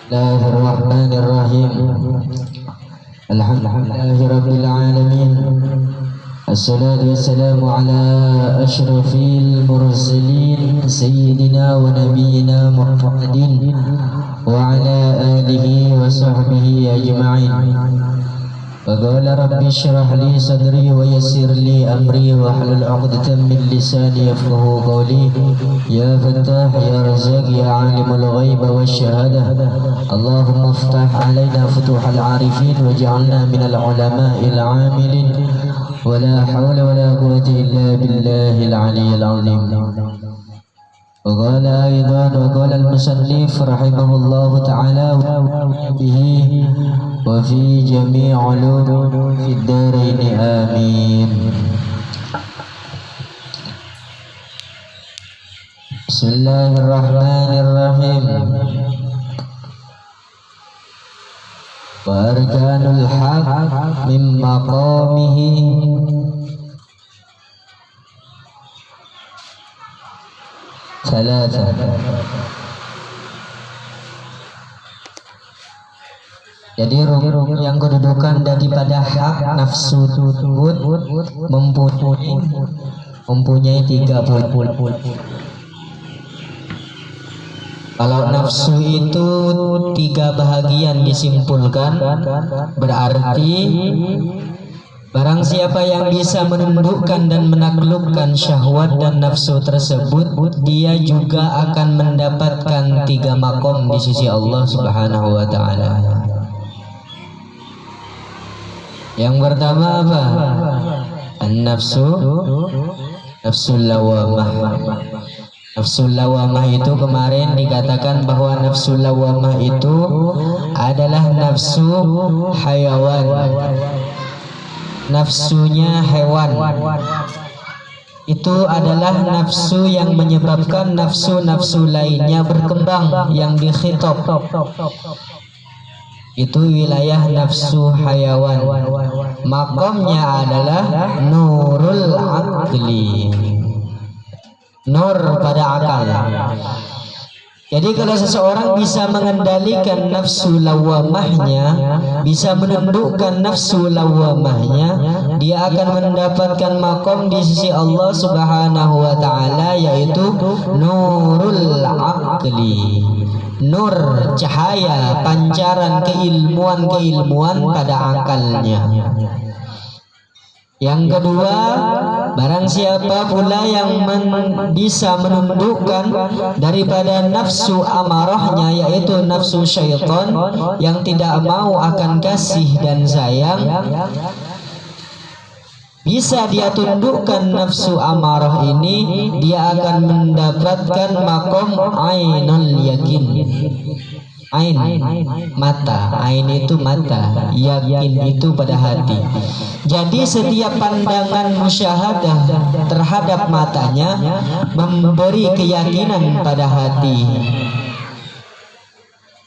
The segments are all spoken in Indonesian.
Bismillahirrahmanirrahim. Alhamdulillahi rabbil alamin. Assalatu wassalamu ala asyrafil mursalin sayyidina wa nabiyyina Muhammadin wa ala alihi wa sahbihi ajma'in. Faqala rabbi syrah li sadri wa yassir li amri wa hlul 'uqdatam min lisani yafqahu qawli. Ya Fattah ya Razzaq ya 'alimul ghaib wasyahadah. Allahumma iftah 'alaina futuhal 'arifin waj'alna minal 'ulama'il 'amilin. Wa la hawla wa la quwwata illa billahil 'aliyyil 'azim. وقال أيضا وقال المصنف رحمه الله تعالى به وفي جميع علوم في الدارين آمين. بسم الله الرحمن الرحيم. وأركان الحق من مقامه ثلاثة. Jadi yang kedudukan daripada hak nafsu tersebut mempunyai 30. Kalau nafsu itu 3 bahagian disimpulkan, berarti barang siapa yang bisa menundukkan dan menaklukkan syahwat dan nafsu tersebut, dia juga akan mendapatkan 3 makom di sisi Allah Subhanahu wa ta'ala. Yang pertama apa? An-nafsul lawamah. Nafsul lawamah itu kemarin dikatakan bahwa nafsul lawamah itu adalah nafsu hayawan, nafsunya hewan. Itu adalah nafsu yang menyebabkan nafsu-nafsu lainnya berkembang yang dikhitab. Itu wilayah nafsu hayawan. Makomnya adalah nurul aqli, nur pada akal. Jadi kalau seseorang bisa mengendalikan nafsu lawamahnya, bisa menundukkan nafsu lawamahnya, dia akan mendapatkan makom di sisi Allah Subhanahu wa ta'ala, yaitu nurul aqli, nur cahaya pancaran keilmuan pada akalnya. Yang kedua, barang siapa pula yang bisa menundukkan daripada nafsu amarahnya, yaitu nafsu syaitan yang tidak mau akan kasih dan sayang, bisa dia tundukkan nafsu amarah ini, dia akan mendapatkan makom ainul yakin. Ain, mata. Ain itu mata, yakin itu pada hati. Jadi setiap pandangan musyahadah terhadap matanya memberi keyakinan pada hati.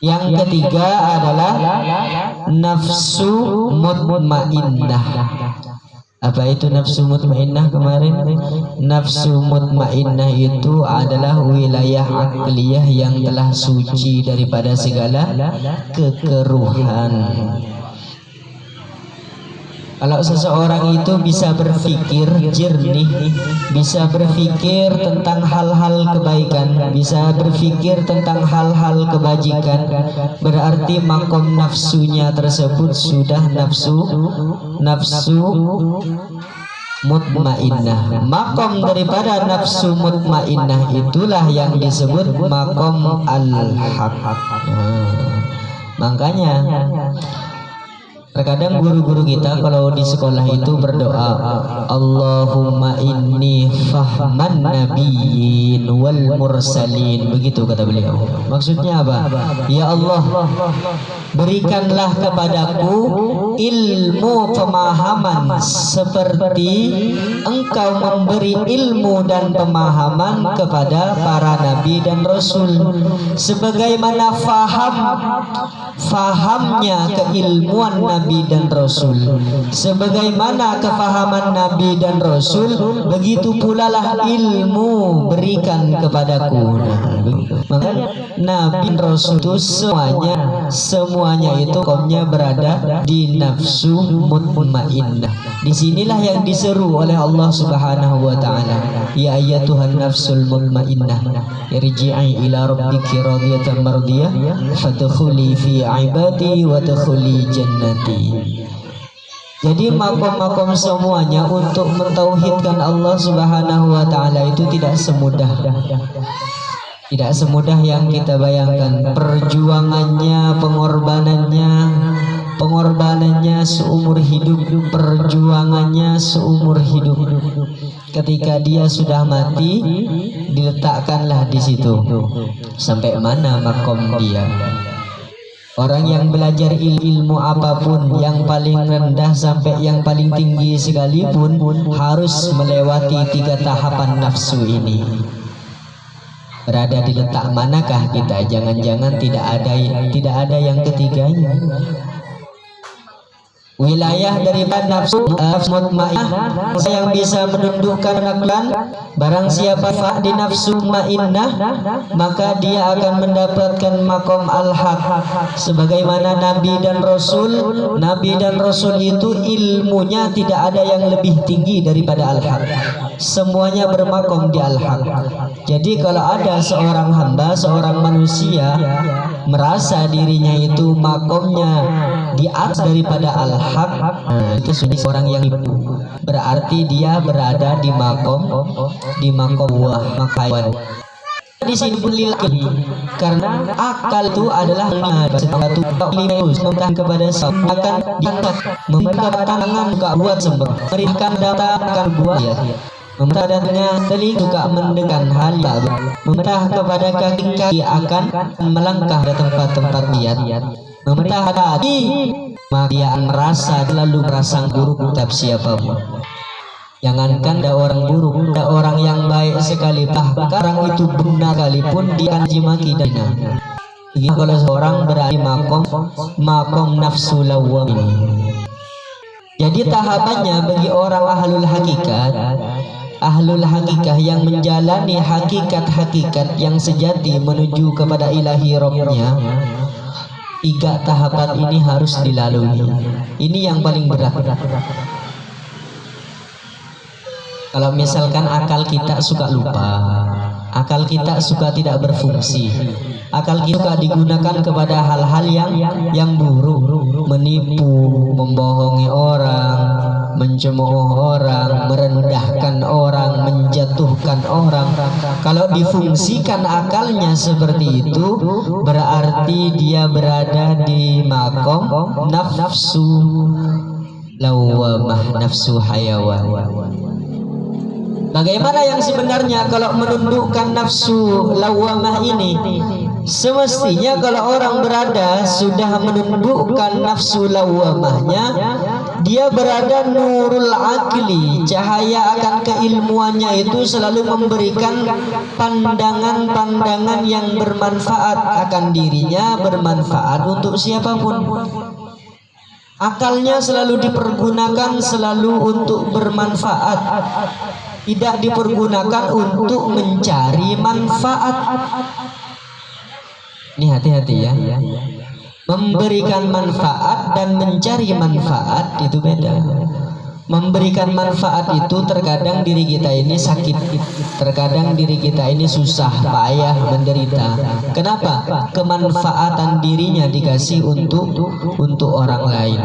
Yang ketiga adalah nafsu mutmainnah. Apa itu nafsu mutmainnah kemarin? Nafsu mutmainnah itu adalah wilayah akliyah yang telah suci daripada segala kekeruhan. Kalau seseorang itu bisa berpikir jernih, bisa berpikir tentang hal-hal kebaikan, bisa berpikir tentang hal-hal kebajikan, berarti makom nafsunya tersebut sudah nafsu mutmainnah. Makom daripada nafsu mutmainnah itulah yang disebut makom al-haq. Makanya terkadang guru-guru kita kalau di sekolah itu berdoa, Allahumma inni fahman nabiyyin wal mursalin. Begitu kata beliau. Maksudnya apa? Ya Allah, berikanlah kepadaku ilmu pemahaman seperti Engkau memberi ilmu dan pemahaman kepada para nabi dan rasul, sebagaimana fahamnya keilmuan nabi Nabi dan Rasul. Sebagaimana kefahaman Nabi dan Rasul, begitu pula lah ilmu berikan kepadaku. Makanya Nabi dan Rasul itu semuanya itu kaumnya berada di nafsu mutmainnah. Disinilah yang diseru oleh Allah Subhanahu wa ta'ala, ya ayyatuhan nafsul mutmainnah irji'i ila rabbiki radiyatan mardiyah fadkhuli fi ibadi wadkhuli jannati. Jadi makom-makom semuanya untuk mentauhidkan Allah Subhanahu wa ta'ala itu tidak semudah yang kita bayangkan. Perjuangannya, pengorbanannya seumur hidup, perjuangannya seumur hidup. Ketika dia sudah mati, diletakkanlah di situ. Sampai mana makom dia? Orang yang belajar ilmu apapun, yang paling rendah sampai yang paling tinggi sekalipun, harus melewati 3 tahapan nafsu ini. Berada di letak manakah kita? Jangan-jangan tidak ada yang ketiganya. Wilayah daripada nafsu mutmainnah yang bisa menundukkan aklan. Barang siapa di nafsu mutmainnah, maka dia akan mendapatkan makom al-haq. Sebagaimana Nabi dan Rasul itu ilmunya tidak ada yang lebih tinggi daripada al-haq. Semuanya bermakom di al-haq. Jadi kalau ada seorang hamba, seorang manusia merasa dirinya itu makomnya di atas daripada al-haq, itu sudah orang yang tipu. Berarti dia berada di makom makaiwan. Di sini pun lilaki, karena akal itu adalah satu limus meminta kepada akan diangkat, meminta tangan buka buat sembah, berikan data akan buat ya. Meminta datanya telinga juga mendengar hal yang meminta kepada kaki akan melangkah ke tempat-tempat lihat. Meminta hati, maka dia merasa selalu merasa buruk terhadap siapapun. Jangankan ada orang buruk, ada orang yang baik sekali, bahkan orang itu benar sekalipun dia akan dimaki dan begitu kalau seorang berada di makom nafsu lawwam ini. Jadi tahapannya bagi orang ahlul hakikah yang menjalani hakikat yang sejati menuju kepada ilahi Rabbnya, 3 tahapan ini harus dilalui. Ini yang paling berat. Kalau misalkan akal kita suka lupa, akal kita suka tidak berfungsi, akal kita suka digunakan kepada hal-hal yang buruk, menipu, membohongi orang, mencemooh orang, merendahkan orang, menjatuhkan orang. Kalau difungsikan akalnya seperti itu, berarti dia berada di makom nafsu lawwamah, nafsu hayawan. Bagaimana yang sebenarnya kalau menundukkan nafsu lawwamah ini? Semestinya kalau orang berada sudah menundukkan nafsu lawwamahnya, dia berada nurul akli, cahaya akan keilmuannya itu selalu memberikan pandangan-pandangan yang bermanfaat akan dirinya, bermanfaat untuk siapapun. Akalnya selalu dipergunakan selalu untuk bermanfaat, tidak dipergunakan untuk mencari manfaat. Ini hati-hati ya. Memberikan manfaat dan mencari manfaat itu beda. Memberikan manfaat itu terkadang diri kita ini sakit, terkadang diri kita ini susah, payah, menderita. Kenapa? Kemanfaatan dirinya dikasih untuk orang lain.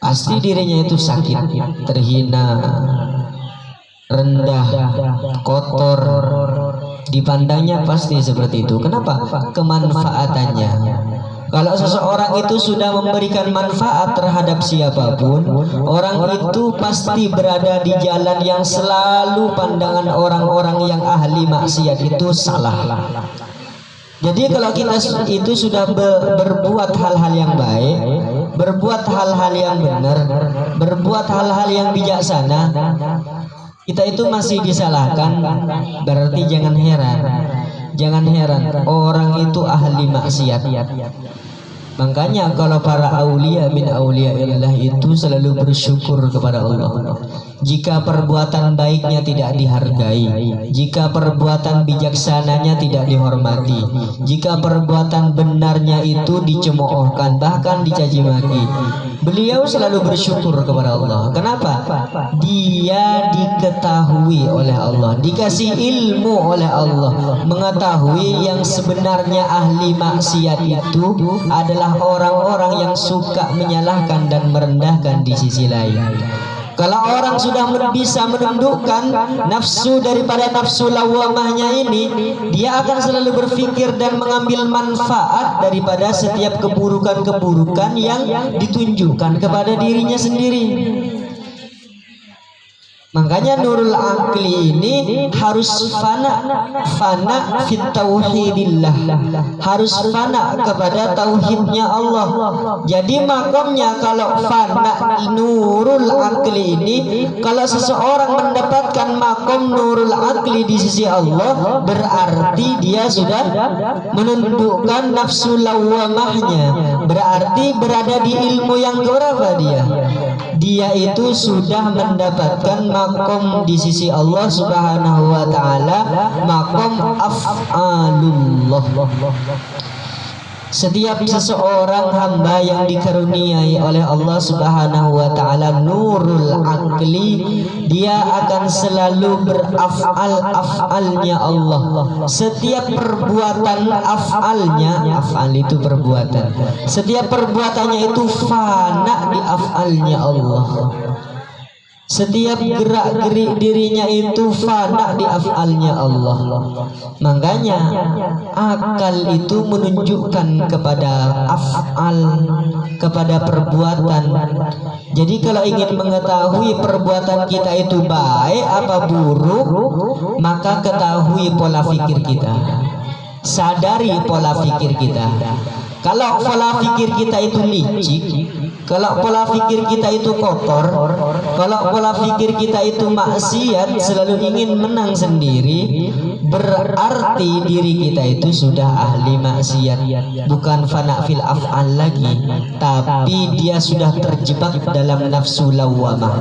Pasti dirinya itu sakit, terhina, rendah, kotor, dipandangnya pasti seperti itu. Kenapa? Kemanfaatannya. Kalau seseorang itu sudah memberikan manfaat terhadap siapapun, orang itu pasti berada di jalan yang selalu pandangan orang-orang yang ahli maksiat itu salah. Jadi kalau kita itu sudah berbuat hal-hal yang baik, berbuat hal-hal yang benar, berbuat hal-hal yang bijaksana, kita itu masih disalahkan, berarti jangan heran orang itu ahli maksiat. Makanya kalau para aulia min auliaillah itu selalu bersyukur kepada Allah. Jika perbuatan baiknya tidak dihargai, jika perbuatan bijaksananya tidak dihormati, jika perbuatan benarnya itu dicemoohkan, bahkan dicaci maki, beliau selalu bersyukur kepada Allah. Kenapa? Dia diketahui oleh Allah, dikasih ilmu oleh Allah, mengetahui yang sebenarnya ahli maksiat itu adalah orang-orang yang suka menyalahkan dan merendahkan di sisi lain. Kalau orang sudah bisa menundukkan nafsu daripada nafsu lawamahnya ini, dia akan selalu berpikir dan mengambil manfaat daripada setiap keburukan-keburukan yang ditunjukkan kepada dirinya sendiri. Makanya nurul akli ini harus fana fit tauhidillah, harus fana kepada tauhidnya Allah. Jadi makamnya kalau fana nurul akli ini, kalau seseorang mendapatkan makom nurul akli di sisi Allah, berarti dia sudah menundukkan nafsu lawamahnya, berarti berada di ilmu yang berapa dia itu sudah mendapatkan makom di sisi Allah Subhanahu wa taala, makom af'alullah. Setiap seseorang hamba yang dikaruniai oleh Allah Subhanahu wa taala nurul akli, dia akan selalu beraf'alnya Allah. Setiap perbuatan af'alnya, af'al itu perbuatan, setiap perbuatannya itu fana di af'alnya Allah. Setiap gerak-gerik dirinya itu fana di af'alnya Allah. Makanya akal itu menunjukkan kepada af'al, kepada perbuatan. Jadi kalau ingin mengetahui perbuatan kita itu baik apa buruk, maka ketahui pola pikir kita, sadari pola pikir kita. Kalau pola pikir kita itu licik, kalau pola pikir kita itu kotor, kalau pola pikir kita itu maksiat, selalu ingin menang sendiri, berarti diri kita itu sudah ahli maksiat. Bukan fana fil af'al lagi, tapi dia sudah terjebak dalam nafsu lawamah.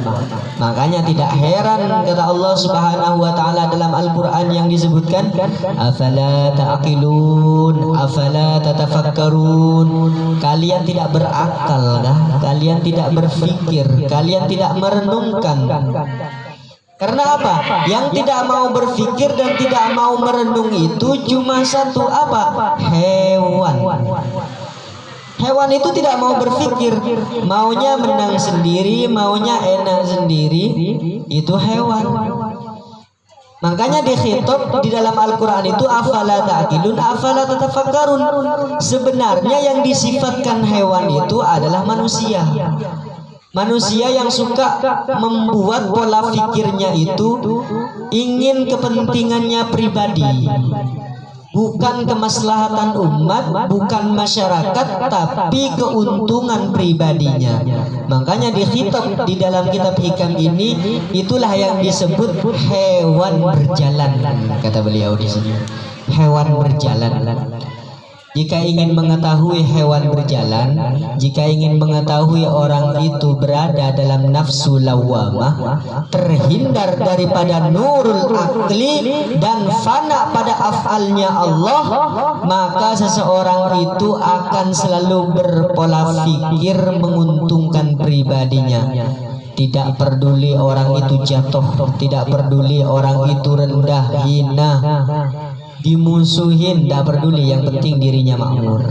Makanya tidak heran kata Allah Subhanahu wa taala dalam Al-Qur'an yang disebutkan, afala ta'qilun, afala tatafakkarun. Kalian tidak berakal kah? Kalian tidak berpikir, kalian tidak merenungkan. Karena apa? Yang tidak mau berpikir dan tidak mau merenung itu cuma satu, apa? Hewan. Hewan itu tidak mau berpikir, maunya menang sendiri, maunya enak sendiri, itu hewan. Makanya dikhitab di dalam Al-Quran itu afala ta'qilun, afala tatafakkarun. Sebenarnya yang disifatkan hewan itu adalah manusia. Manusia yang suka membuat pola pikirnya itu ingin kepentingannya pribadi, bukan kemaslahatan umat, bukan masyarakat, tapi keuntungan pribadinya. Makanya dikhitab di dalam kitab hikam ini, itulah yang disebut hewan berjalan, kata beliau di sini. Hewan berjalan. Jika ingin mengetahui hewan berjalan, jika ingin mengetahui orang itu berada dalam nafsu lawamah, terhindar daripada nurul akli dan fana pada af'alnya Allah, maka seseorang itu akan selalu berpola pikir menguntungkan pribadinya. Tidak peduli orang itu jatuh, tidak peduli orang itu rendah, hina, dimusuhin, tidak peduli. Yang penting dirinya makmur,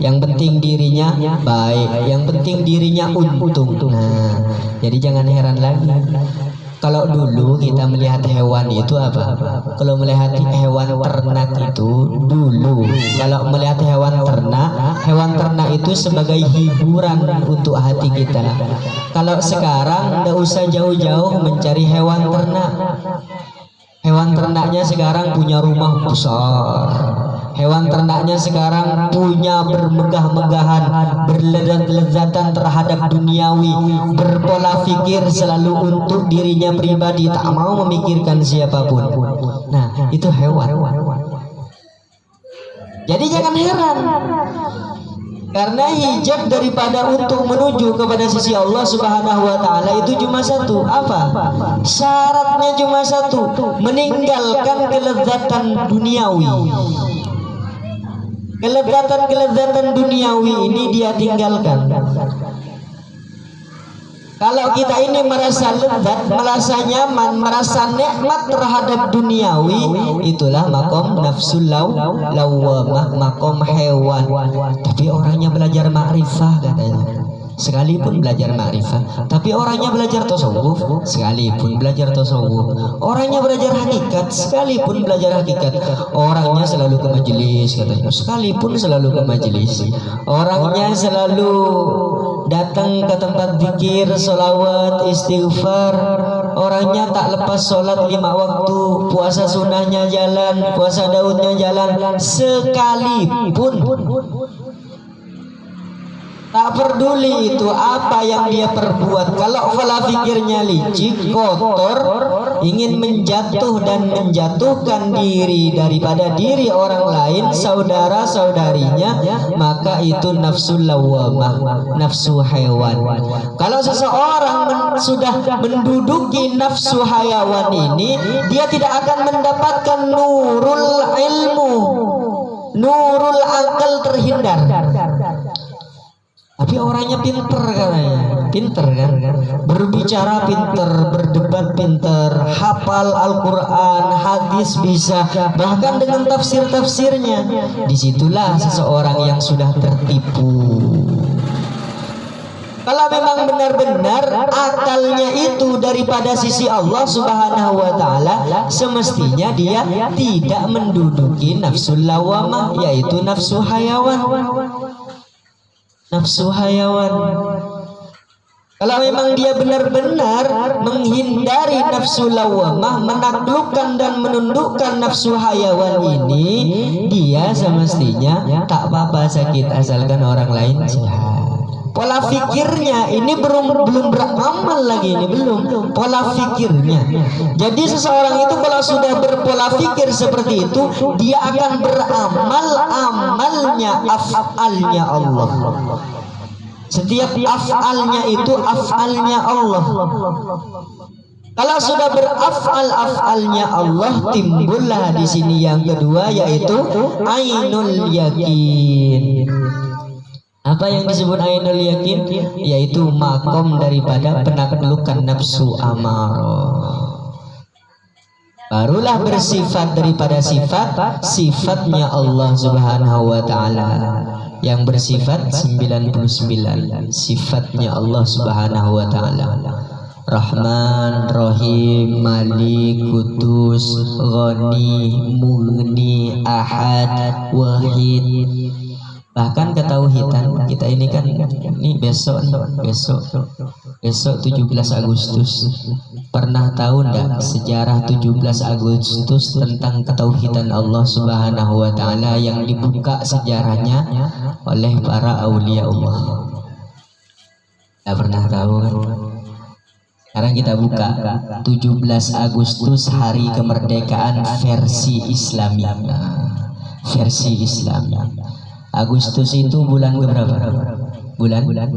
yang penting dirinya baik, yang penting dirinya untung. Nah, jadi jangan heran lagi kalau dulu kita melihat hewan itu apa? Kalau melihat hewan ternak itu dulu, kalau melihat hewan ternak itu sebagai hiburan untuk hati kita. Kalau sekarang tidak usah jauh-jauh mencari hewan ternak. Hewan ternaknya sekarang punya rumah besar. Hewan ternaknya sekarang punya bermegah-megahan, berlezat-lezatan terhadap duniawi, berpola pikir selalu untuk dirinya pribadi, tak mau memikirkan siapapun. Nah, itu hewan. Jadi jangan heran Karena hijab daripada untuk menuju kepada sisi Allah Subhanahu wa taala itu cuma satu. Apa? Syaratnya cuma satu, meninggalkan kelezatan duniawi. Kelezatan duniawi ini dia tinggalkan. Kalau kita ini merasa lezat, merasa nyaman, merasa nikmat terhadap duniawi, itulah makom nafsul lawwamah, makom hewan. Tapi orangnya belajar ma'rifah katanya, sekalipun belajar ma'rifah. Tapi orangnya belajar tasawuf, sekalipun belajar tasawuf. Orangnya belajar hakikat, sekalipun belajar hakikat. Orangnya selalu ke majelis katanya, sekalipun selalu ke majelis. Orangnya selalu datang ke tempat zikir, sholawat, istighfar. Orangnya tak lepas sholat 5 waktu, puasa sunnahnya jalan, puasa Daudnya jalan, sekalipun. Tak peduli itu apa yang dia perbuat. Kalau pola pikirnya licik, kotor, ingin menjatuh dan menjatuhkan diri daripada diri orang lain, saudara-saudarinya, maka itu nafsu lawwamah, nafsu hewan. Kalau seseorang sudah menduduki nafsu hayawan ini, dia tidak akan mendapatkan nurul ilmu, nurul akal terhindar. Tapi orangnya pinter katanya, pinter kan, berbicara pinter, berdebat pinter, hafal Al-Quran, hadis bisa, bahkan dengan tafsir-tafsirnya. Disitulah seseorang yang sudah tertipu. Kalau memang benar-benar akalnya itu daripada sisi Allah Subhanahu wa taala, semestinya dia tidak menduduki nafsul lawamah, yaitu nafsu hayawan. Nafsu hayawan. Kalau memang dia benar-benar menghindari nafsu lawamah, menaklukkan dan menundukkan nafsu hayawan ini, dia semestinya tak apa-apa sakit asalkan orang lain sehat. Pola fikirnya ini belum beramal lagi, ini belum pola fikirnya. Jadi seseorang itu kalau sudah berpola fikir seperti itu, dia akan beramal amalnya, af'alnya Allah. Setiap af'alnya itu af'alnya Allah. Kalau sudah beraf'al-af'alnya Allah, timbullah di sini yang kedua, yaitu ainul yakin. Apa yang disebut ainul yakin? Yaitu makom daripada penaklukan nafsu amarah. Barulah bersifat daripada sifatnya Allah Subhanahu wa taala, yang bersifat 99 sifatnya Allah Subhanahu wa taala. Rahman, Rahim, Malik, Kudus, Ghani, Mughni, Ahad, Wahid. Bahkan ketauhidan kita ini kan, ini besok 17 Agustus. Pernah tahu enggak sejarah 17 Agustus tentang ketauhidan Allah Subhanahu wa taala yang dibuka sejarahnya oleh para aulia Allah? Enggak pernah tahu kan? Sekarang kita buka 17 Agustus hari kemerdekaan versi Islami. Versi Islami. Agustus itu bulan berapa? Bulan 8.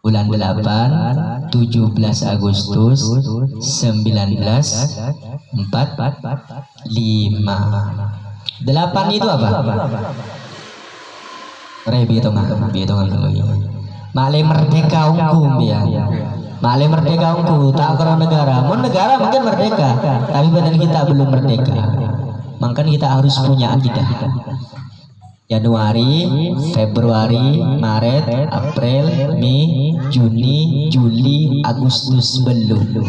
Bulan 8, 17 Agustus 1945. 8 itu apa? Bihitungan dulu ya. Male merdeka hukum ya. Male merdeka hukum tak kira negara. Mun negara mungkin merdeka, tapi badan kita belum merdeka. Makanya kita harus punya akidah. Januari, Februari, Maret, April, Mei, Juni, Juli, Agustus belum.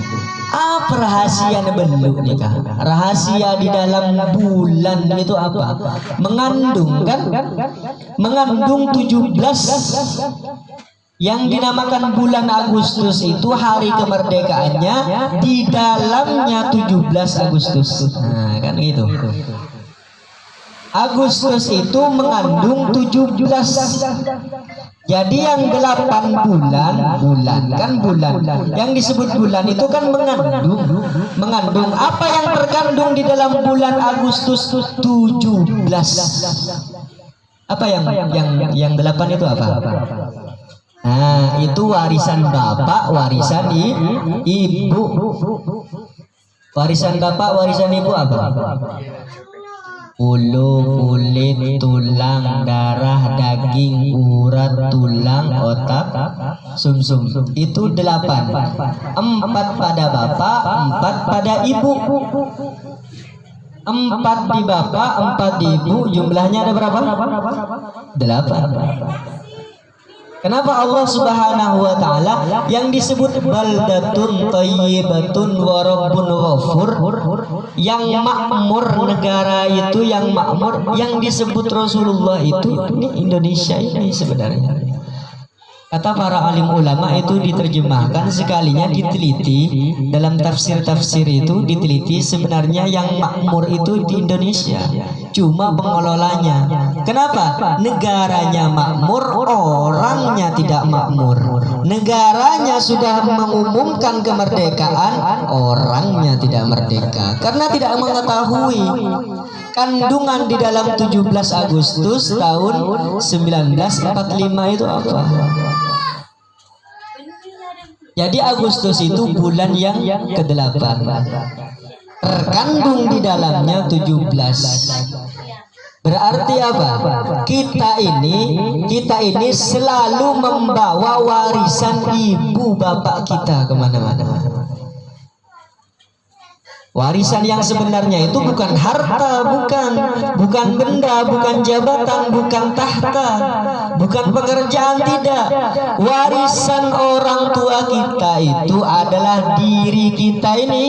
Apa rahasia belum nikah? Rahasia di dalam bulan itu apa? Mengandung kan? Mengandung 17 yang dinamakan bulan Agustus itu hari kemerdekaannya, di dalamnya 17 Agustus. Nah, kan gitu. Agustus itu mengandung 17. Jadi yang 8 bulan kan bulan. Yang disebut bulan itu kan mengandung apa yang terkandung di dalam bulan Agustus 17. Apa yang 8 itu apa? Nah, itu warisan bapak, warisan ibu. Warisan bapak, warisan ibu apa? Bulu, kulit, tulang, darah, daging, urat, tulang, otak, sumsum. Itu 8. 4 pada bapak, 4 pada ibu. 4 di bapak, 4 di ibu. Jumlahnya ada berapa? 8. Kenapa Allah Subhanahu wa taala yang disebut baldatun thayyibatun wa rabbun ghafur, yang makmur, negara itu yang makmur, yang disebut Rasulullah itu ini Indonesia ini sebenarnya. Kata para alim ulama itu diterjemahkan sekalinya diteliti dalam tafsir-tafsir itu diteliti sebenarnya yang makmur itu di Indonesia, cuma pengelolanya. Kenapa? Negaranya makmur, orangnya tidak makmur. Negaranya sudah mengumumkan kemerdekaan, orangnya tidak merdeka karena tidak mengetahui kandungan di dalam 17 Agustus tahun 1945 itu apa. Jadi Agustus itu bulan yang ke-8. Terkandung di dalamnya 17. Berarti apa? Kita ini selalu membawa warisan ibu bapak kita kemana-mana. Warisan yang sebenarnya itu bukan harta, bukan benda, bukan jabatan, bukan tahta, bukan pekerjaan, tidak. Warisan orang tua kita itu adalah diri kita ini.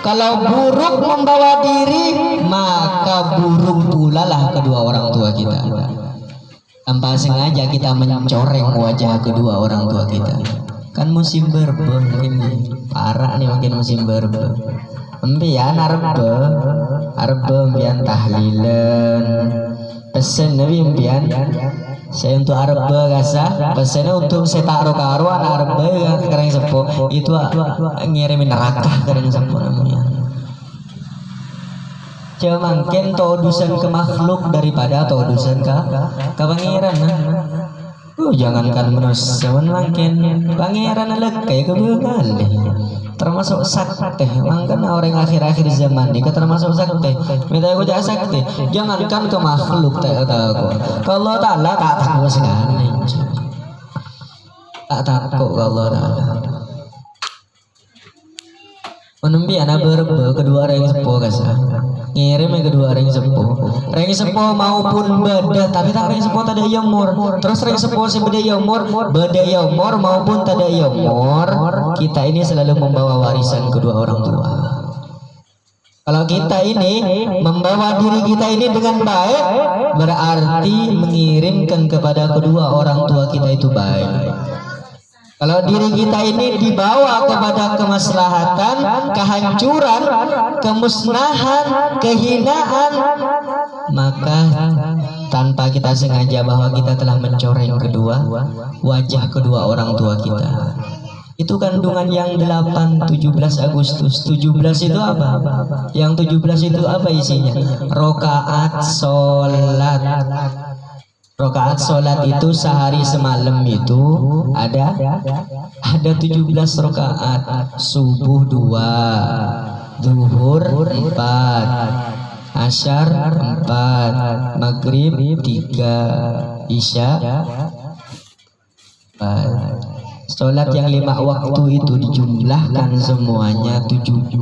Kalau buruk membawa diri, maka buruk pula lah kedua orang tua kita. Tanpa sengaja kita mencoreng wajah kedua orang tua kita. Kan musim berbah ini, parah nih makin musim berbah. Empian arba empian tahlilan pesen nabi empian saya untuk arba gasa pesennya untuk saya taruh karo anak arba yang kering sepo itu ngirimin neraka kering sepo namanya. Cuma mungkin todusan ke makhluk daripada todusan ke pangeran. Jangankan manusia mungkin pangeran lekai kebukan deh. Termasuk sakti, mangkan orang akhir-akhir zaman ini termasuk sakti. Minta aku jadi sakti, jangankan ke makhluk tak tahu. Kalau Ta'ala tak takut sekali, tak takut kalau Ta'ala. Menembi anak berbe kedua orang sepuh kasar, ngirim kedua orang sepuh. Orang sepuh maupun beda, tapi tak orang sepuh tak ada yamur. Terus orang sepuh sebeda yamur, beda yamur maupun tak ada yamur. Kita ini selalu membawa warisan kedua orang tua. Kalau kita ini membawa diri kita ini dengan baik, berarti mengirimkan kepada kedua orang tua kita itu baik. Kalau diri kita ini dibawa kepada kemaslahatan, kehancuran, kemusnahan, kehinaan, maka tanpa kita sengaja bahwa kita telah mencoreng wajah kedua orang tua kita. Itu kandungan yang 8, 17 Agustus. 17 itu apa? Yang 17 itu apa isinya? Rokaat sholat. Rokaat sholat itu sehari semalam itu ada 17 rokaat. Subuh 2, zuhur 4, asyar 4, maghrib 3, isya 4. Sholat yang 5 waktu itu dijumlahkan semuanya 17.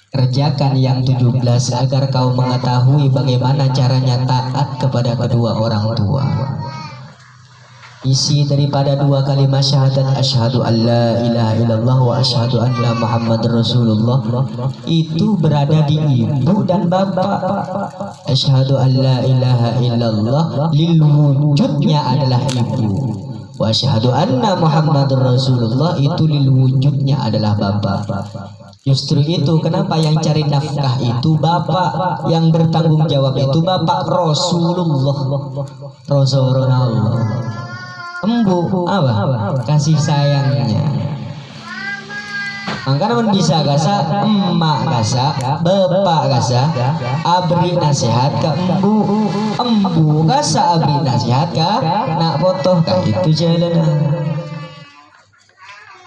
Kerjakan yang 17 agar kau mengetahui bagaimana caranya taat kepada kedua orang tua. Isi daripada 2 kalimat syahadat asyhadu an la ilaha illallah wa asyhadu anna muhammadar rasulullah itu berada di ibu dan bapak. Asyhadu an la ilaha illallah lil wujudnya adalah ibu. Wa asyhadu anna muhammadar rasulullah itu lil wujudnya adalah bapak. Justru itu kenapa yang cari nafkah itu bapak, yang bertanggung jawab itu bapak Rasulullah. Embu apa? Kasih sayangnya. Mangkana mun bisa gasa emak gasa bapak gasa abri nasihat ka embu gasa abri nasihat ka nak foto ka itu jalan.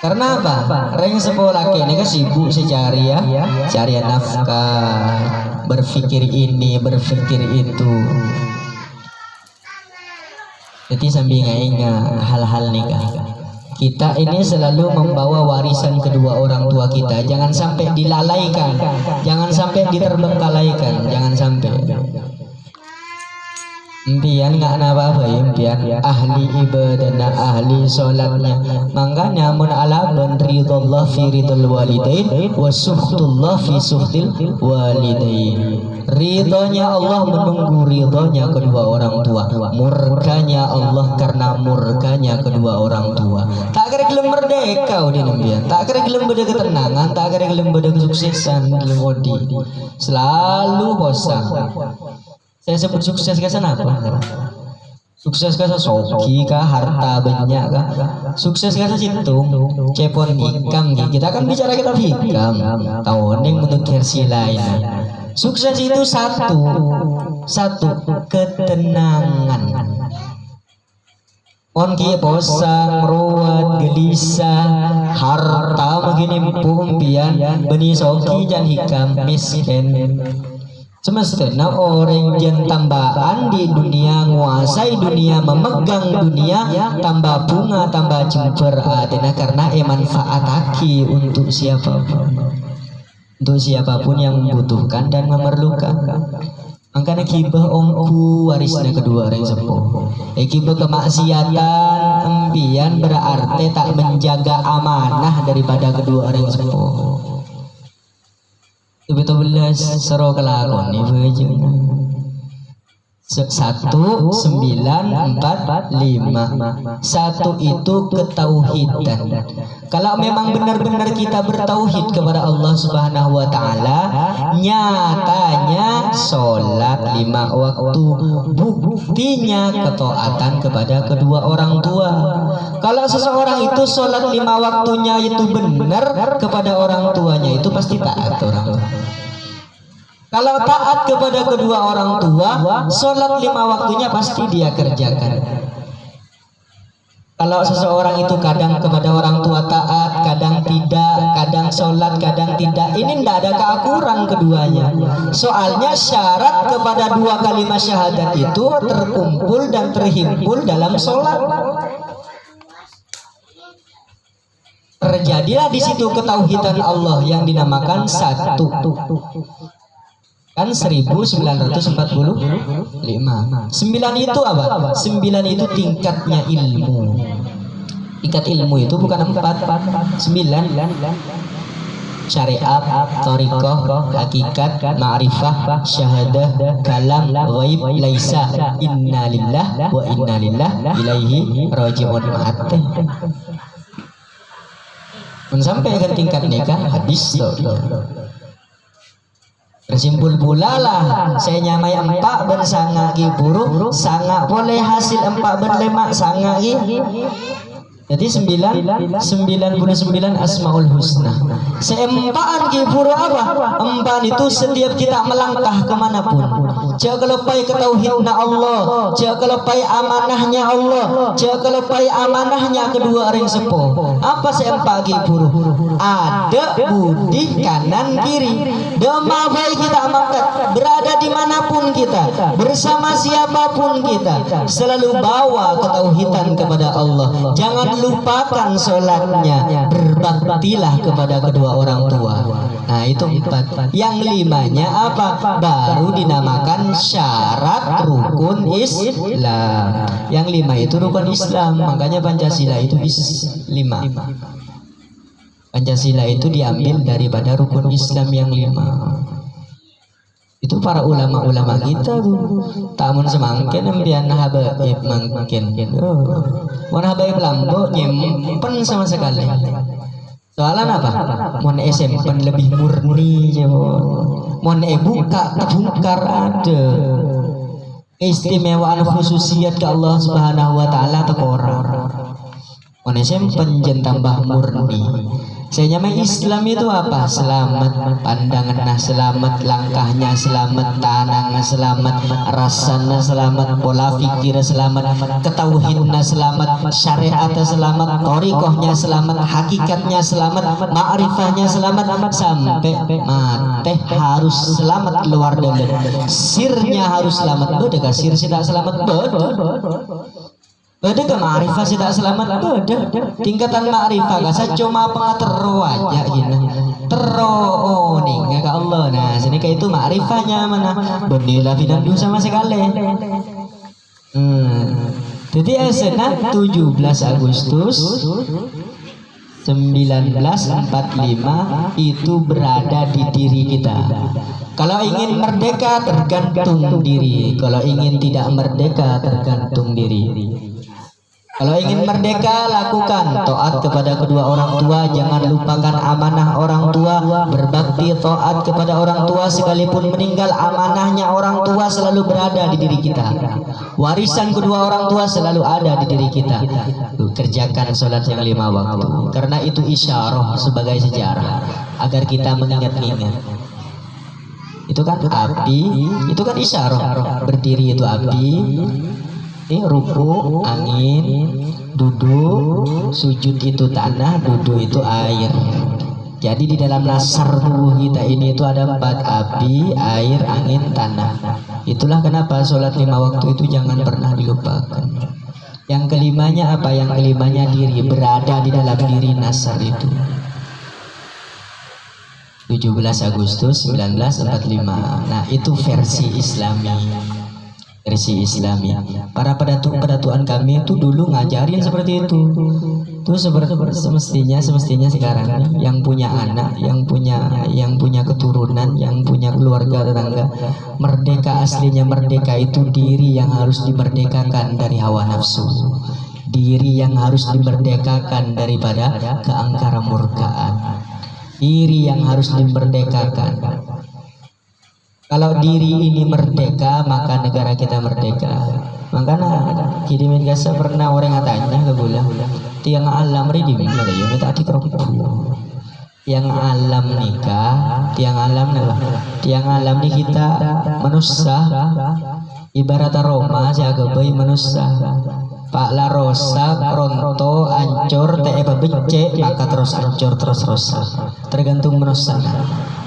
Karena apa? Reng sekolah ini kan sibuk secari ya, cari nafkah, berpikir ini, berpikir itu. Jadi sambil ingat hal-hal nikah. Kita ini selalu membawa warisan kedua orang tua kita. Jangan sampai dilalaikan, jangan sampai diterbengkalaikan, jangan sampai. Impian nggak apa-apa impian ahli ibadahnya ahli sholatnya makanya mun ala dan ridullah fi ridul walidain wa suhtullah fi suhtil walidain. Ridhonya Allah menunggu ridhonya kedua orang tua, murkanya Allah karena murkanya kedua orang tua. Tak kira gelem merdeka udah impian, tak kira gelem beda ketenangan, tak kira gelem beda kesuksesan gelem odi selalu bosan. Saya sebut sukses ke sana apa? Sukses ke soki kah, harta banyak kah? Sukses ke situ, cepon hikam. Kita kan bicara kita hikam, tahun yang menurut versi lain. Sukses itu satu ketenangan. Onki posang, ruwet, gelisah, harta begini pumpian, benih soki dan hikam miskin. Semestinya orang yang tambahan di dunia, menguasai dunia, memegang dunia, tambah bunga, tambah jemper adena karena manfaat aki untuk siapapun yang membutuhkan dan memerlukan. Angkana kibah ongku warisnya kedua orang sepuh. Kibah kemaksiatan empian berarti tak menjaga amanah daripada kedua orang sepuh. Betul-betul seru kelakon ni baju 1945. Satu itu ketauhidan. Kalau memang benar-benar kita bertauhid kepada Allah Subhanahu wa taala, nyatanya sholat 5 waktu, buktinya ketaatan kepada kedua orang tua. Kalau seseorang itu sholat 5 waktunya itu benar kepada orang tuanya, itu pasti taat orang tua. Kalau taat kepada kedua orang tua, sholat 5 waktunya pasti dia kerjakan. Kalau seseorang itu kadang kepada orang tua taat, kadang tidak, kadang sholat, kadang tidak, ini tidak ada keakuran keduanya. Soalnya syarat kepada 2 kalimat syahadat itu terkumpul dan terhimpul dalam sholat. Terjadilah di situ ketauhidan Allah yang dinamakan satu. Kan 1945. 9 itu apa? 9 itu tingkatnya ilmu. Tingkat ilmu itu bukan 4, 9. Syariat, thariqah, hakikat, ma'rifah, syahadah, kalam, ghaib, laisa, inna lillah wa inna ilaihi raji'un ma'at. Mensampaikan tingkat nikah hadis bersimpul pula lah saya nyamai 4 ben sanga ki buruk sanga boleh hasil 4 ben lemak sanga ki. Jadi 99 asmaul husna. Seempaan ki buruk apa? 4 itu setiap kita melangkah kemanapun, jika lepai ketauhidna Allah, jika lepai amanahnya Allah, jika lepai amanahnya kedua orang sepuh. Apa seempat ki buruk? Ada budi kanan kiri. Dema baik kita mangkat, berada dimanapun kita, bersama siapapun kita, selalu bawa ketauhidan kepada Allah. Jangan lupakan sholatnya, berbaktilah kepada kedua orang tua. Nah itu 4. Yang 5-nya apa? Baru dinamakan syarat rukun Islam. Yang 5 itu rukun Islam. Makanya Pancasila itu 5. Pancasila itu diambil daripada rukun Islam yang 5. Itu para ulama-ulama kita tuh tamun semangkin empian habaib mangkin. Mun habaib lambo nyimpen sama sekali. Soalan apa? Mun simpen lebih murni mun buka terbongkar ada. Keistimewaan khususiyat ke Allah Subhanahu wa taala tekor. Mun simpen jen tambah murni. Saya nyamai Islam itu apa? Selamat pandangannya, selamat langkahnya, selamat tanangnya, selamat rasanya, selamat pola pikir, selamat ketauhidnya, selamat syariatnya, selamat torikohnya, selamat hakikatnya, selamat ma'rifahnya, selamat sampai mati harus selamat luar dalam. Sirnya harus selamat. Beda sir tidak selamat beda ke ma'rifah tidak selamat beda tingkatan ma'rifah saya cuma pengatero aja gini tero nih nggak ke Allah. Nah sini kayak itu ma'rifahnya mana benilah fidandu sama sekali. Jadi esena 17 Agustus 1945 itu berada di diri kita. Kalau ingin merdeka tergantung diri, kalau ingin tidak merdeka tergantung diri. Kalau ingin merdeka, lakukan taat kepada kedua orang tua, jangan lupakan amanah orang tua, berbakti taat kepada orang tua sekalipun meninggal, amanahnya orang tua selalu berada di diri kita. Warisan kedua orang tua selalu ada di diri kita. Kerjakan sholat yang 5 waktu, karena itu isyarah sebagai sejarah agar kita mengingat-ingat. Itu kan api, itu kan isyarah. Berdiri itu api, ruku angin, duduk sujud itu tanah, duduk itu air. Jadi di dalam nasar tubuh kita ini itu ada 4, api, air, angin, tanah. Itulah kenapa sholat 5 waktu itu jangan pernah dilupakan. Yang kelimanya apa? Yang kelimanya diri, berada di dalam diri nasar itu. 17 Agustus 1945. Nah itu versi Islami. Versi Islami. Para pedatuan kami itu dulu ngajarin seperti itu. Itu semestinya sekarang yang punya anak, yang punya keturunan, yang punya keluarga tetangga, merdeka aslinya merdeka itu diri yang harus dimerdekakan dari hawa nafsu. Diri yang harus dimerdekakan daripada keangkara murkaan. Diri yang harus dimerdekakan. Kalau diri ini merdeka, maka negara kita merdeka. Makanya kirimin gasa pernah orang tanya ke bola, tiang alam redim ada ya, minta dikerupuk. Tiang alam nikah, tiang alam nih, tiang alam nih kita manusia. Ibarat Roma jaga bayi manusia. Pak la rosa pronto ancur teh becek maka terus ancur terus rosa. Tergantung manusia.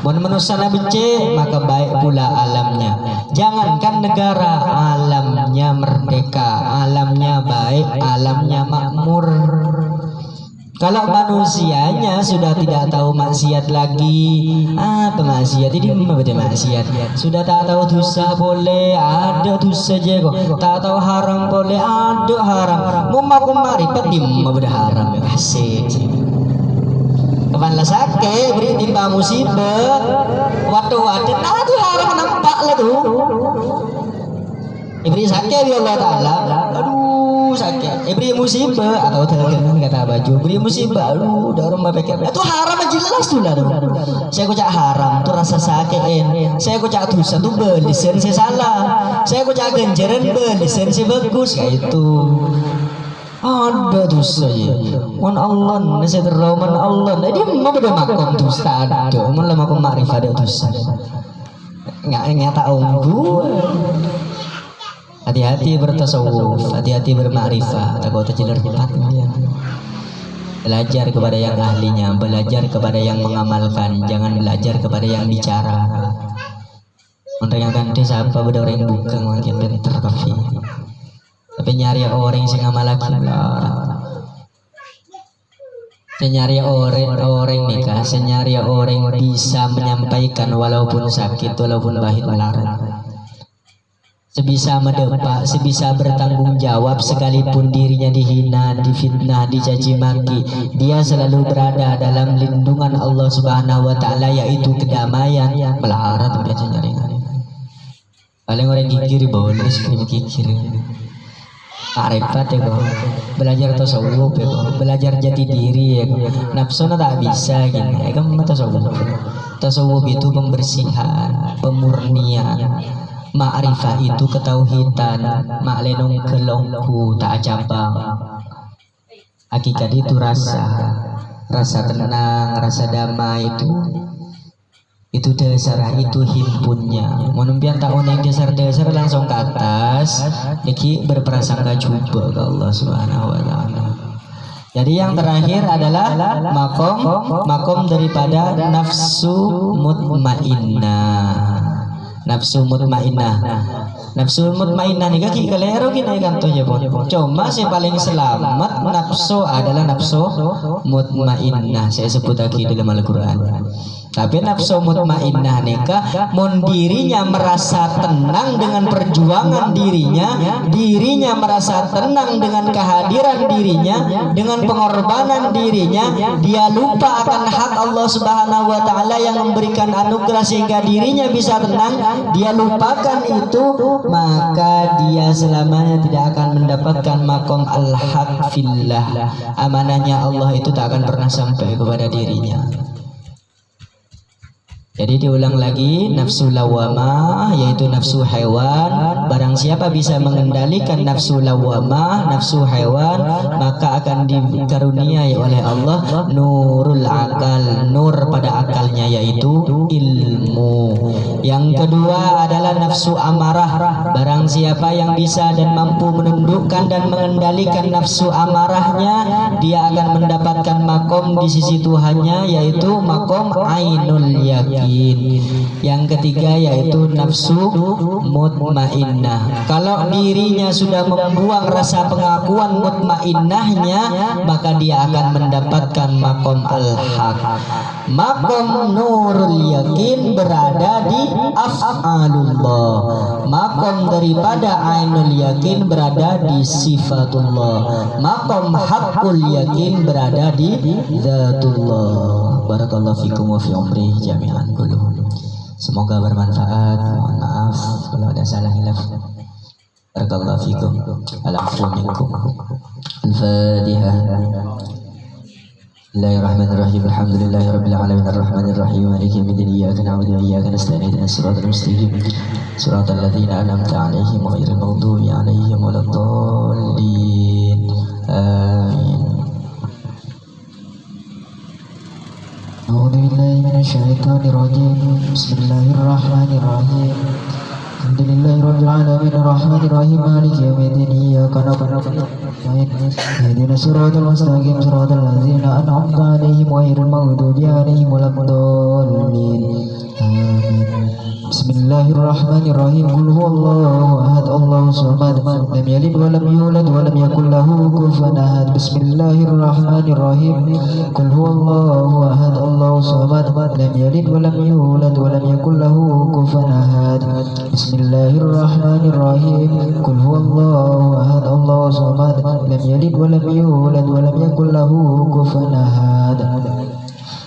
Mun manusia becek maka baik pula alamnya. Jangankan negara, alamnya merdeka, alamnya baik, alamnya makmur. Kalau manusianya sudah tidak tahu maksiat lagi, apa maksiat ini beda maksiat. Sudah tak tahu dosa boleh, ada dosa je kok. Tak tahu haram boleh, ada haram. Mau mari pati beda haram asik. Kapan lah sakit beri timba musibah, waktu nah tu haram nampak lah tu. Ibri sakit ya Allah Taala. Aduh sakit. Ibri musibah atau terkenal kata baju. Ibri musibah. Aduh dah orang berpikir. Itu haram jelas tu lah. Saya kocak haram tu rasa sakit. Saya kocak dosa tu belisen saya salah. Saya kocak ganjaran belisen saya bagus. Kayak itu. Ada dosa ya. Man Allah nasi terlalu man Allah. Dia mau beda makom dosa ada. Man lah makom makrifat ada dosa. Nggak tahu gue. Hati-hati bertasawuf, hati-hati bermakrifah, takut terjeler tempatnya. Belajar kepada yang ahlinya, belajar kepada yang mengamalkan, jangan belajar kepada yang bicara. Orang yang ganti siapa beda orang bukan makin bentar kafe. Tapi nyari orang yang ngamalkan lah. Senyari orang nikah, senyari orang bisa menyampaikan walaupun sakit, walaupun bahit melarat. Sebisa mendepak, sebisa bertanggung jawab sekalipun dirinya dihina, difitnah, dicaci maki, dia selalu berada dalam lindungan Allah Subhanahu wa taala, yaitu kedamaian. Melarat biasa nyari. Paling orang kikir boleh sekali kikir. Repot ya kok. Belajar tasawuf ya kok. Belajar jati diri ya kok. Nafsu tak bisa gini. Ya kan tasawuf. Tasawuf itu pembersihan, pemurnian. Ma'rifah itu ketauhidan, ma'lenung kelongku tak cabang. Hakikat itu rasa. rasa tenang, rasa damai itu dasar, itu himpunnya. Menumpian tak yang dasar-dasar langsung ke atas, niki berprasangka coba ke Allah Subhanahu wa taala. Jadi yang terakhir adalah makom daripada nafsu mutmainnah. Nafsu mutmainnah. Nafsu mutmainnah nih kaki keliru kita kan tuh ya pun. Cuma yang paling selamat nafsu adalah nafsu mutmainnah. Saya sebut lagi dalam Al-Quran. Tapi nafsu mutmainnah nikah mun dirinya merasa tenang dengan perjuangan dirinya merasa tenang dengan kehadiran dirinya, dengan pengorbanan dirinya, dia lupa akan hak Allah Subhanahu wa taala yang memberikan anugerah sehingga dirinya bisa tenang, dia lupakan itu, maka dia selamanya tidak akan mendapatkan makom al-haq fillah. Amanahnya Allah itu tak akan pernah sampai kepada dirinya. Jadi diulang lagi, nafsu lawamah yaitu nafsu hewan. Barang siapa bisa mengendalikan nafsu lawamah, nafsu hewan, maka akan dikaruniai oleh Allah nurul akal, nur pada akalnya yaitu ilmu. Yang kedua adalah nafsu amarah. Barang siapa yang bisa dan mampu menundukkan dan mengendalikan nafsu amarahnya, dia akan mendapatkan makom di sisi Tuhannya yaitu makom ainul yakin. Yang ketiga yaitu nafsu mutmainnah. Kalau dirinya sudah membuang rasa pengakuan mutmainnahnya, maka dia akan mendapatkan makom al-haq. Makom nurul yakin berada di af'alullah. Makom daripada ainul yakin berada di sifatullah. Makom haqqul yakin berada di zatullah. Barakallahu fikum wa fi umri jami'an kullu. Semoga bermanfaat. Mohon maaf kalau ada salah hilaf. Barakallahu fikum. Al-afwu minkum. Al-Fatihah. Bismillahirrahmanirrahim. Alhamdulillahirabbil alamin arrahmanir rahim maliki yaumiddin iyyaka na'budu wa iyyaka nasta'in ihdinas siratal mustaqim siratal ladzina an'amta 'alaihim ghairil maghdubi 'alaihim waladdallin. Amin. A'udzu billahi minasyaitonir rajim. Bismillahirrahmanirrahim. Alhamdulillahirabbil alamin arrahmanir rahim maliki yaumiddin iyyaka na'budu wa iyyaka nasta'in ihdinas siratal mustaqim siratal ladzina an'amta 'alaihim ghairil maghdubi 'alaihim waladdallin. Amin. Bismillahirrahmanirrahim. Qul huwallahu ahad, Allahus samad, lam yalid wa lam yulad wa lam yakul lahu kufuwan ahad. Bismillahirrahmanirrahim. Qul huwallahu ahad, Allahus samad, lam yalid wa lam yulad wa lam yakul lahu kufuwan ahad. Bismillahirrahmanirrahim. Qul huwallahu ahad, Allahus samad, lam yalid wa lam yulad wa lam yakul lahu kufuwan ahad.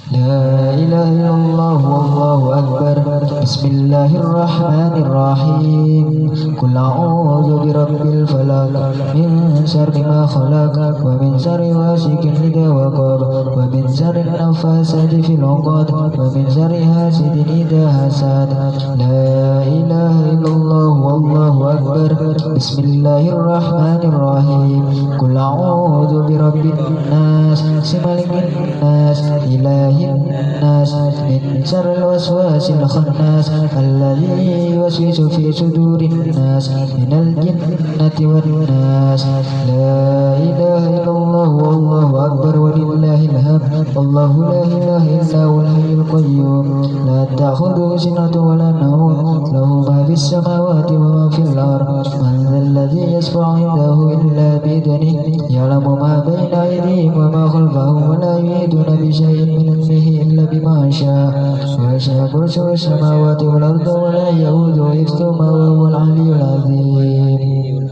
La ilaha illallah wallahu akbar. Bismillahirrahmanirrahim. Qul a'udzu birabbil falaq min syarri ma khalaq wa min syarri ghasiqin idza waqab wa min syarri nafasati fil 'uqad wa min syarri hasidin idza hasad. La ilaha illallah wallahu akbar. Bismillahirrahmanirrahim. Qul a'udzu birabbin nas, malikin nas, ilahi الناس من شر الوسواس الخناس الذي يوسوس في صدور الناس من الجنة والناس. لا إله إلا الله والله أكبر ولله الحمد. الله لا إله إلا هو الحي القيوم لا تأخذه سنة ولا نوم له ما في السماوات وما في الأرض. من ذا الذي يشفع عنده إلا بإذنه يعلم ما بين أيديهم وما خلفهم ولا يحيطون بشيء من إلا بما شاء وسع كرسيه السماوات والأرض ولا يؤوده حفظهما وهو العلي العظيم.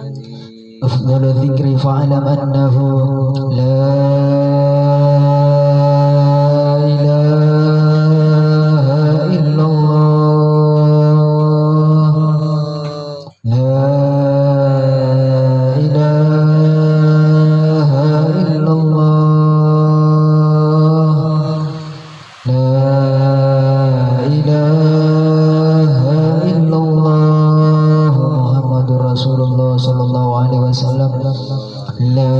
أفضل الذكر فاعلم أنه لا إله إلا الله. لا إله إلا الله. La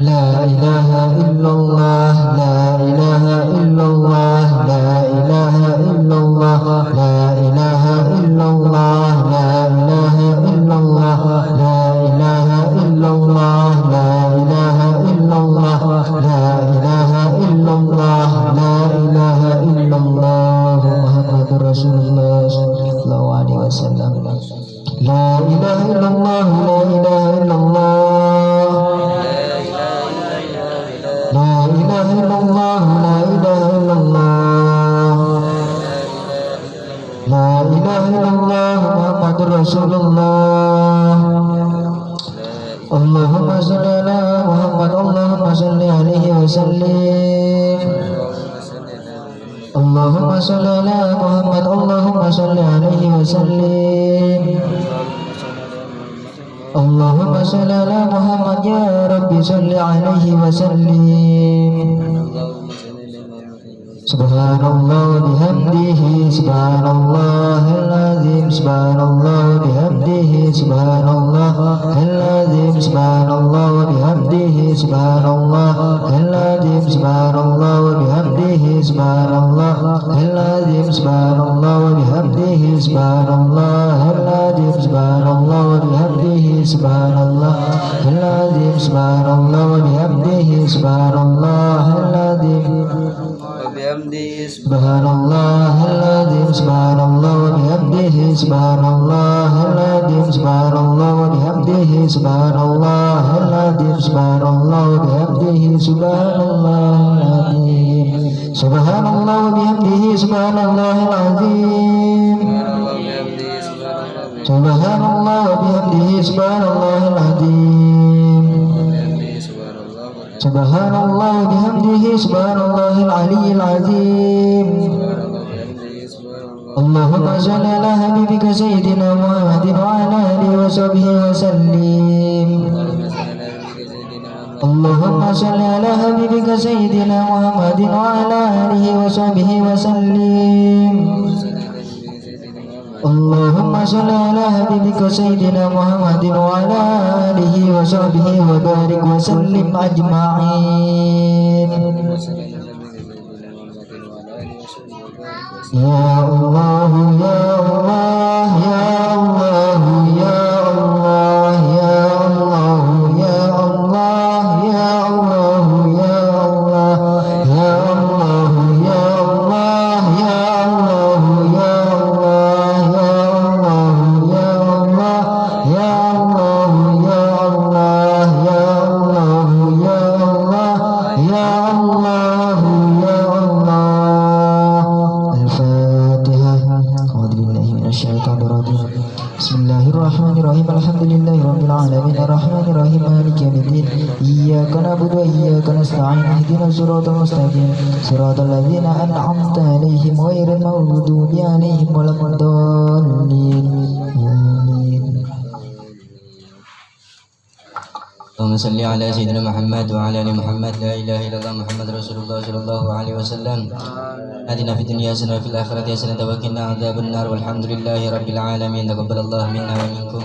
لا إله إلا الله لا إله إلا الله لا إله إلا الله لا إله إلا الله لا إله إلا الله لا إله إلا الله لا إله إلا الله لا إله إلا الله لا إله إلا الله محمد رسول الله صلى الله عليه وسلم لا إله إلا الله لا إله إلا الله لا إله إلا الله لا إله إلا الله لا إله إلا الله محمد رسول الله اللهم صل على محمد اللهم صل عليه وسلم اللهم صل على محمد اللهم صل عليه وسلم اللهم صل على محمد يا رب صل عليه وسلم سبحان الله بحمده سبحان الله العظيم سبحان الله بحمده سبحان الله العظيم سبحان الله بحمده سبحان الله العظيم سبحان الله بحمده سبحان الله العظيم سبحان الله بحمده سبحان الله العظيم سبحان الله بحمده سبحان الله العظيم سبحان الله بحمده سبحان الله العظيم سبحان الله العظيم سبحان الله وبحمده سبحان الله العظيم سبحان الله وبحمده سبحان الله العظيم سبحان الله وبحمده سبحان الله العظيم سبحان الله وبحمده سبحان الله العظيم سبحان الله وبحمده سبحان الله العظيم سبحان الله وبحمده سبحان الله العلي العظيم اللهم صل على حبيبك سيدنا محمد وعلى آله وصحبه وسلم اللهم صل على حبيبك سيدنا محمد وعلى آله وصحبه وسلم اللهم صل على حبيبك سيدنا محمد وعلى آله وصحبه وبارك وسلم أجمعين يا الله يا الله يا الله يا الله يا الله يا الله يا الله يا الله يا الله يا الله يا الله يا Bismillahirrahmanirrahim. Alhamdulillahi rabbil alamin arrahmanir rahim maliki yaumiddin iyyaka na'budu wa iyyaka nasta'in ihdinas siratal mustaqim siratal ladzina an'amta 'alaihim ghairil maghdubi 'alaihim waladdallin. Amin. Allahumma salli ala sayyidina Muhammad wa ala ali Muhammad. La ilaha illallah Muhammad Rasulullah sallallahu alaihi wasallam. Atina fid dunya hasanah wa fil akhirati hasanah wa qina adzabannar. Walhamdulillahi rabbil alamin. Taqabbalallahu minna wa minkum.